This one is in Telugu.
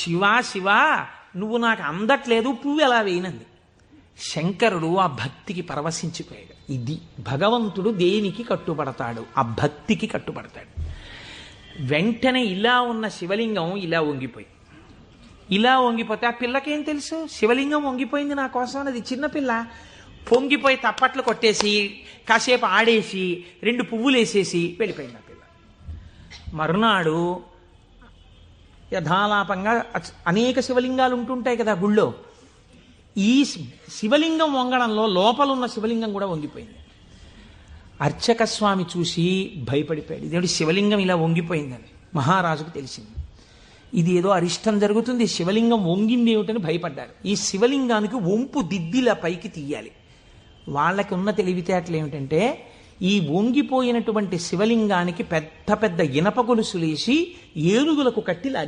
శివా శివా నువ్వు నాకు అందట్లేదు, పువ్వు ఎలా వేయనంది. శంకరుడు ఆ భక్తికి పరవశించిపోయాడు. ఇది భగవంతుడు దేనికి కట్టుబడతాడు? ఆ భక్తికి కట్టుబడతాడు. వెంటనే ఇలా ఉన్న శివలింగం ఇలా వంగిపోతే ఆ పిల్లకేం తెలుసు? శివలింగం వంగిపోయింది నా కోసం అన్నది. చిన్నపిల్ల పొంగిపోయి తప్పట్లు కొట్టేసి కాసేపు ఆడేసి 2 పువ్వులు వేసేసి వెళ్ళిపోయింది ఆ పిల్ల. మరునాడు యథాలాపంగా అనేక శివలింగాలు ఉంటుంటాయి కదా గుళ్ళో. ఈ శివలింగం వంగడంలో లోపలున్న శివలింగం కూడా వంగిపోయింది. అర్చక స్వామి చూసి భయపడిపోయాడు. ఇదేమిటి శివలింగం ఇలా వంగిపోయిందని మహారాజుకు తెలిసింది. ఇది ఏదో అరిష్టం జరుగుతుంది, శివలింగం వంగింది ఏమిటని భయపడ్డారు. ఈ శివలింగానికి వంపు దిద్దిలా పైకి తీయాలి. వాళ్ళకి ఉన్న తెలివితేటలు ఏమిటంటే ఈ వంగిపోయినటువంటి శివలింగానికి పెద్ద పెద్ద ఇనప గొలుసులేసి ఏనుగులకు కట్టి లాగి